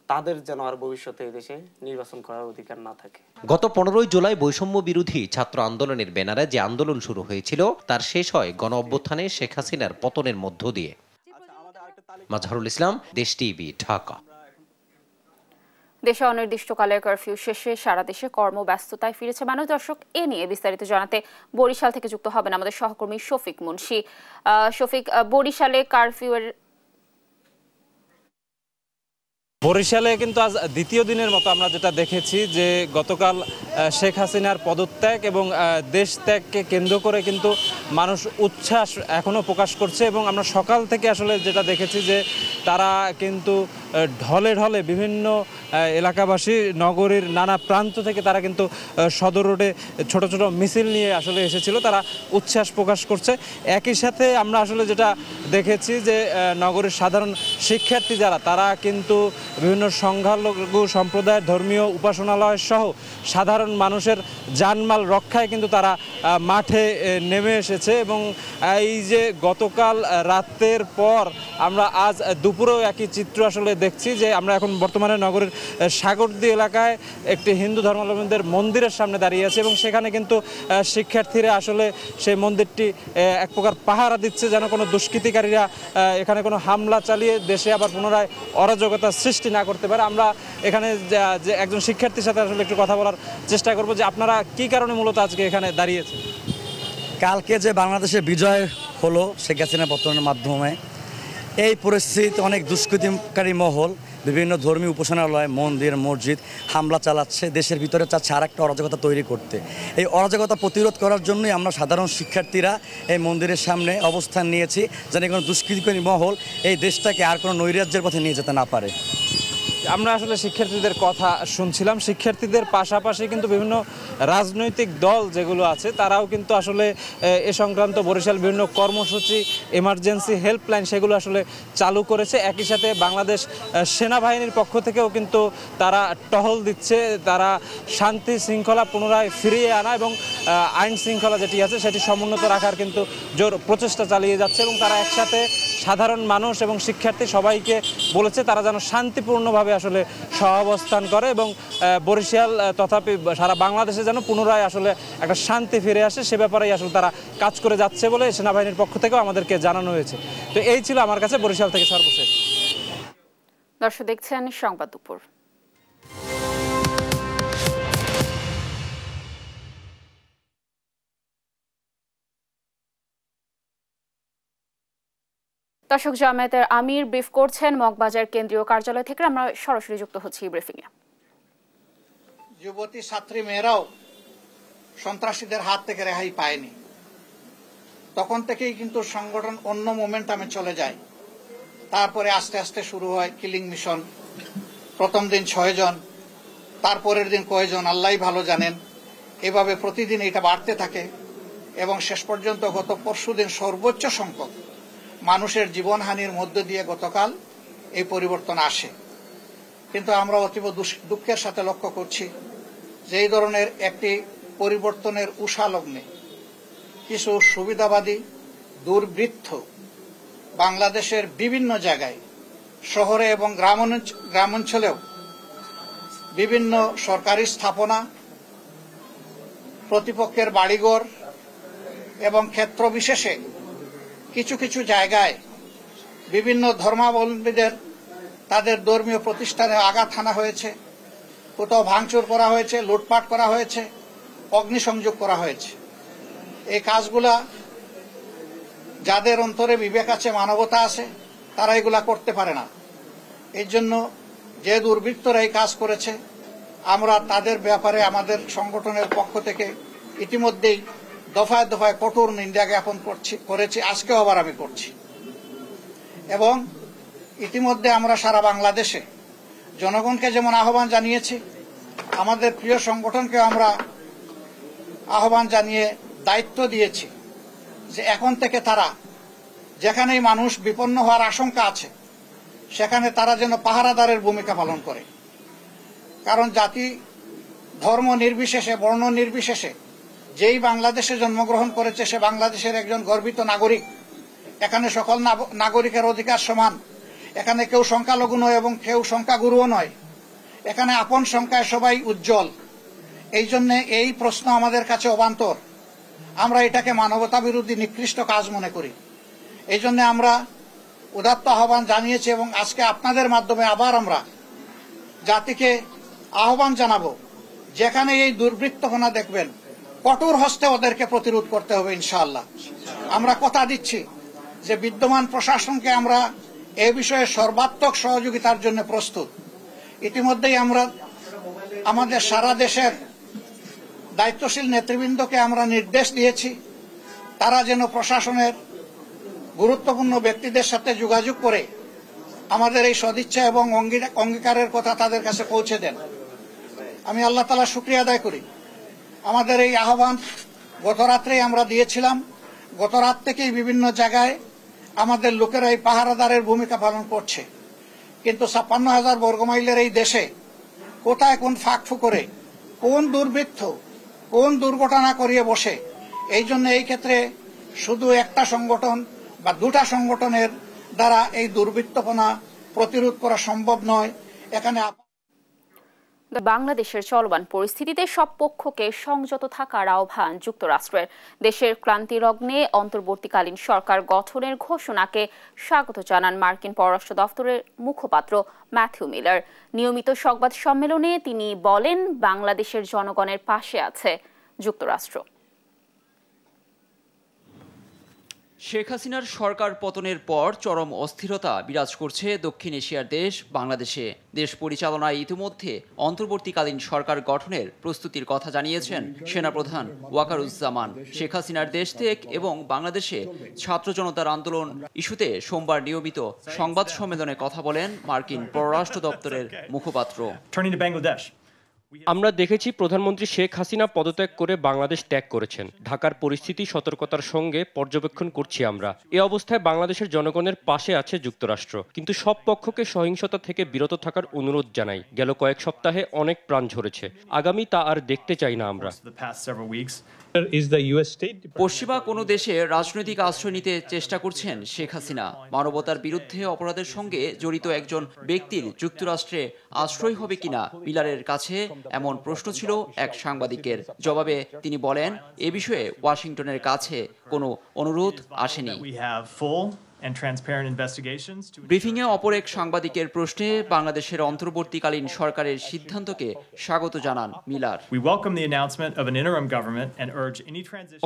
K: তাদের যেন আর ভবিষ্যতে এদেশে নির্বাচন করার অধিকার না থাকে।
Z: গত 15 জুলাই বৈষম্য বিরোধী ছাত্র আন্দোলনের ব্যানারে যে আন্দোলন শুরু হয়েছিল তার শেষ হয় গণ অভ্যুত্থানে শেখ হাসিনার পতনের মধ্য দিয়ে। মাজহারুল ইসলাম, দেশ টিভি, ঢাকা।
A: দেশে অনির্দিষ্টকালের কারফিউ শেষে সারা দেশে কর্মব্যস্ততায় ফিরেছে মানুষ। দর্শক, এ নিয়ে বিস্তারিত জানাতে বরিশাল থেকে যুক্ত হবেন আমাদের সহকর্মী শফিক মুন্সি। শফিক, বরিশালে কারফিউয়ের
N: বরিশালে কিন্তু আজ দ্বিতীয় দিনের মতো আমরা যেটা দেখেছি যে গতকাল শেখ হাসিনার পদত্যাগ এবং দেশ ত্যাগকে কেন্দ্র করে কিন্তু মানুষ উচ্ছ্বাস এখনও প্রকাশ করছে এবং আমরা সকাল থেকে আসলে যেটা দেখেছি যে তারা কিন্তু ঢলে ঢলে বিভিন্ন এলাকাবাসী নগরীর নানা প্রান্ত থেকে তারা কিন্তু সদর রোডে ছোট ছোট মিছিল নিয়ে আসলে এসেছিল, তারা উচ্ছ্বাস প্রকাশ করছে। একই সাথে আমরা আসলে যেটা দেখেছি যে নগরীর সাধারণ শিক্ষার্থী যারা তারা কিন্তু বিভিন্ন সংখ্যালঘু সম্প্রদায়ের ধর্মীয় উপাসনালয় সহ সাধারণ মানুষের জানমাল রক্ষায় কিন্তু তারা মাঠে নেমে এসেছে এবং এই যে গতকাল রাতের পর আমরা আজ দুপুরেও একই চিত্র আসলে দেখছি যে আমরা এখন বর্তমানে নগরের সাগরদী এলাকায় একটি হিন্দু ধর্মাবলম্বীদের মন্দিরের সামনে দাঁড়িয়ে আছে এবং সেখানে কিন্তু শিক্ষার্থীরা আসলে সেই মন্দিরটি এক প্রকার পাহারা দিচ্ছে যেন কোনো দুষ্কৃতিকারীরা এখানে কোনো হামলা চালিয়ে দেশে আবার পুনরায় অরাজকতা সৃষ্টি না করতে পারে। আমরা এখানে যে একজন শিক্ষার্থীর সাথে আসলে একটু কথা বলার চেষ্টা করব যে আপনারা কি কারণে মূলত আজকে এখানে দাঁড়িয়েছেন?
O: কালকে যে বাংলাদেশে বিজয় হলো শেখ হাসিনা পতনের মাধ্যমে, এই পরিস্থিতিতে অনেক দুষ্কৃতিকারী মহল বিভিন্ন ধর্মীয় উপাসনালয়, মন্দির, মসজিদ হামলা চালাচ্ছে, দেশের ভিতরে চাচ্ছে আর একটা অরাজকতা তৈরি করতে। এই অরাজকতা প্রতিরোধ করার জন্যই আমরা সাধারণ শিক্ষার্থীরা এই মন্দিরের সামনে অবস্থান নিয়েছি, যেন কোনো দুষ্কৃতিকারী মহল এই দেশটাকে আর কোনো নৈরাজ্যের পথে নিয়ে যেতে না পারে।
N: আমরা আসলে শিক্ষার্থীদের কথা শুনছিলাম। শিক্ষার্থীদের পাশাপাশি কিন্তু বিভিন্ন রাজনৈতিক দল যেগুলো আছে তারাও কিন্তু আসলে এ সংক্রান্ত বরিশাল বিভিন্ন কর্মসূচি, এমার্জেন্সি হেল্পলাইন সেগুলো আসলে চালু করেছে। একই সাথে বাংলাদেশ সেনাবাহিনীর পক্ষ থেকেও কিন্তু তারা টহল দিচ্ছে, তারা শান্তি শৃঙ্খলা পুনরায় ফিরিয়ে আনা এবং আইন শৃঙ্খলা যেটি আছে সেটি সমুন্নত রাখার কিন্তু জোর প্রচেষ্টা চালিয়ে যাচ্ছে এবং তারা একসাথে সাধারণ মানুষ এবং শিক্ষার্থী সবাইকে বলেছে তারা যেন শান্তিপূর্ণভাবে আসলে সহাবস্থান করে এবং বরিশাল তথাপি সারা বাংলাদেশে যেন পুনরায় আসলে একটা শান্তি ফিরে আসে সে ব্যাপারেই আসলে তারা কাজ করে যাচ্ছে বলে সেনাবাহিনীর পক্ষ থেকেও আমাদেরকে জানানো হয়েছে। তো এই ছিল আমার কাছে বরিশাল থেকে সর্বশেষ।
A: দর্শক দেখছেন সংবাদ দুপুর। দর্শক, জামায়াতের আমির ব্রিফ করছেন মগবাজার কেন্দ্রীয় কার্যালয় থেকে। আমরা সরাসরি যুক্ত হচ্ছি ব্রিফিং এ।
P: যুবতী ছাত্রী মেয়েরাও সন্ত্রাসীদের হাত থেকে রেহাই পায়নি, তখন থেকেই কিন্তু সংগঠন অন্য মোমেন্টামে চলে যায়। তারপরে আস্তে আস্তে শুরু হয় কিলিং মিশন। প্রথম দিন 6 জন, তারপরের দিন কয়জন আল্লাহই ভালো জানেন। এভাবে প্রতিদিন এটা বাড়তে থাকে এবং শেষ পর্যন্ত গত পরশুদিন সর্বোচ্চ সংখ্যক মানুষের জীবনহানির মধ্য দিয়ে গতকাল এই পরিবর্তন আসে। কিন্তু আমরা অতীব দুঃখের সাথে লক্ষ্য করছি যে এই ধরনের একটি পরিবর্তনের উষালগ্নে কিছু সুবিধাবাদী দুর্বৃত্ত বাংলাদেশের বিভিন্ন জায়গায় শহরে এবং গ্রামাঞ্চলেও বিভিন্ন সরকারি স্থাপনা, প্রতিপক্ষের বাড়িঘর এবং ক্ষেত্র বিশেষে কিছু কিছু জায়গায় বিভিন্ন ধর্মাবলম্বীদের তাদের ধর্মীয় প্রতিষ্ঠানে আঘাত হানা হয়েছে, কোথাও ভাঙচুর করা হয়েছে, লুটপাট করা হয়েছে, অগ্নিসংযোগ করা হয়েছে। এই কাজগুলা যাদের অন্তরে বিবেক আছে, মানবতা আছে, তারা এগুলা করতে পারে না। এই জন্য যে দুর্বৃত্তরা এই কাজ করেছে, আমরা তাদের ব্যাপারে আমাদের সংগঠনের পক্ষ থেকে ইতিমধ্যেই দফায় দফায় কঠোর নিন্দা জ্ঞাপন করেছি, আজকেও আবার আমি করছি। এবং ইতিমধ্যে আমরা সারা বাংলাদেশে জনগণকে যেমন আহ্বান জানিয়েছি, আমাদের প্রিয় সংগঠনকে আমরা আহ্বান জানিয়ে দায়িত্ব দিয়েছি যে এখন থেকে তারা যেখানেই মানুষ বিপন্ন হওয়ার আশঙ্কা আছে সেখানে তারা যেন পাহারাদারের ভূমিকা পালন করে। কারণ জাতি, ধর্ম নির্বিশেষে, বর্ণ নির্বিশেষে যেই বাংলাদেশে জন্মগ্রহণ করেছে সে বাংলাদেশের একজন গর্বিত নাগরিক। এখানে সকল নাগরিকের অধিকার সমান। এখানে কেউ সংখ্যালঘু নয় এবং কেউ সংখ্যাগুরুও নয়। এখানে আপন সংখ্যায় সবাই উজ্জ্বল। এই জন্য এই প্রশ্ন আমাদের কাছে অবান্তর। আমরা এটাকে মানবতা বিরোধী নিকৃষ্ট কাজ মনে করি। এই জন্য আমরা উদাত্ত আহ্বান জানিয়েছি এবং আজকে আপনাদের মাধ্যমে আবার আমরা জাতিকে আহ্বান জানাবো, যেখানে এই দুর্বৃত্তপনা দেখবেন কঠোর হস্তে ওদেরকে প্রতিরোধ করতে হবে ইনশাআল্লাহ। আমরা কথা দিচ্ছি যে বিদ্যমান প্রশাসনকে আমরা এ বিষয়ে সর্বাত্মক সহযোগিতার জন্য প্রস্তুত। ইতিমধ্যেই আমরা আমাদের সারা দেশের দায়িত্বশীল নেতৃবৃন্দকে আমরা নির্দেশ দিয়েছি তারা যেন প্রশাসনের গুরুত্বপূর্ণ ব্যক্তিদের সাথে যোগাযোগ করে আমাদের এই সদিচ্ছা এবং অঙ্গীকারের কথা তাদের কাছে পৌঁছে দেন। আমি আল্লাহ তাআলার শুকরিয়া আদায় করি। আমাদের এই আহ্বান গত রাত্রেই আমরা দিয়েছিলাম। গত রাত থেকেই বিভিন্ন জায়গায় আমাদের লোকেরা এই পাহারাদারের ভূমিকা পালন করছে। কিন্তু ৫৬,০০০ বর্গমাইলের এই দেশে কোথায় কোন ফাঁক করে কোন দুর্বৃত্ত কোন দুর্ঘটনা করিয়ে বসে, এই জন্য এই ক্ষেত্রে শুধু একটা সংগঠন বা দুটা সংগঠনের দ্বারা এই দুর্বৃত্তপনা প্রতিরোধ করা সম্ভব নয়। এখানে
A: বাংলাদেশের চলমান পরিস্থিতিতে সব পক্ষকে সংযত থাকার আহ্বান যুক্তরাষ্ট্রের। দেশের ক্লান্তিলগ্নে অন্তর্বর্তীকালীন সরকার গঠনের ঘোষণাকে স্বাগত জানান মার্কিন পররাষ্ট্র দপ্তরের মুখপাত্র ম্যাথিউ মিলার। নিয়মিত সংবাদ সম্মেলনে তিনি বলেন, বাংলাদেশের জনগণের পাশে আছে যুক্তরাষ্ট্র।
L: শেখ হাসিনার সরকার পতনের পর চরম অস্থিরতা বিরাজ করছে দক্ষিণ এশিয়ার দেশ বাংলাদেশে। দেশ পরিচালনায় ইতিমধ্যে অন্তর্বর্তীকালীন সরকার গঠনের প্রস্তুতির কথা জানিয়েছেন সেনাপ্রধান ওয়াকারুজ্জামান। শেখ হাসিনার দেশ ত্যাগ এবং বাংলাদেশে ছাত্র জনতার আন্দোলন ইস্যুতে সোমবার নিয়মিত সংবাদ সম্মেলনে কথা বলেন মার্কিন পররাষ্ট্র দপ্তরের মুখপাত্র।
D: আমরা দেখেছি প্রধানমন্ত্রী শেখ হাসিনা পদত্যাগ করে বাংলাদেশ ত্যাগ করেছেন। ঢাকার পরিস্থিতি সতর্কতার সঙ্গে পর্যবেক্ষণ করছি আমরা। এ অবস্থায় বাংলাদেশের জনগণের পাশে আছে যুক্তরাষ্ট্র, কিন্তু সব পক্ষকে সহিংসতা থেকে বিরত থাকার অনুরোধ জানাই। গেল কয়েক সপ্তাহে অনেক প্রাণ ঝরেছে, আগামী তা আর দেখতে চাই না আমরা।
L: পশ্চিমা কোনো দেশে রাজনৈতিক আশ্রয় নিতে চেষ্টা করছেন শেখ হাসিনা। মানবতার বিরুদ্ধে অপরাধের সঙ্গে জড়িত একজন ব্যক্তির যুক্তরাষ্ট্রে আশ্রয় হবে কিনা মিলারের কাছে এমন প্রশ্ন ছিল এক সাংবাদিকের। জবাবে তিনি বলেন, এ বিষয়ে ওয়াশিংটনের কাছে কোনো অনুরোধ আসেনি। ব্রিফিংয়ে অপর এক সাংবাদিকের প্রশ্নে বাংলাদেশের অন্তর্বর্তীকালীন সরকারের সিদ্ধান্তকে স্বাগত জানান মিলার।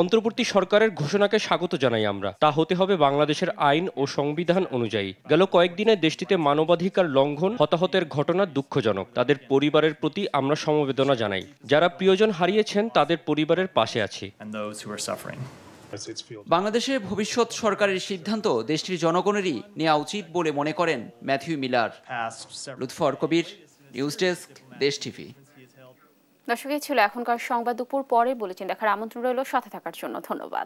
D: অন্তর্বর্তী সরকারের ঘোষণাকে স্বাগত জানাই আমরা। তা হতে হবে বাংলাদেশের আইন ও সংবিধান অনুযায়ী। গেল কয়েকদিনে দেশটিতে মানবাধিকার লঙ্ঘন, হতাহতের ঘটনা দুঃখজনক। তাদের পরিবারের প্রতি আমরা সমবেদনা জানাই। যারা প্রিয়জন হারিয়েছেন তাদের পরিবারের পাশে আছি।
L: বাংলাদেশের ভবিষ্যৎ সরকারের সিদ্ধান্ত দেশটির জনগণেরই নেওয়া উচিত বলে মনে করেন ম্যাথিউ মিলার। লুৎফর কবির, নিউজ ডেস্ক, দেশ টিভি।
A: দর্শক, ছিল এখনকার সংবাদ। দুপুর পরে বুলেটিন দেখার আমন্ত্রণ রইল। সাথে থাকার জন্য ধন্যবাদ।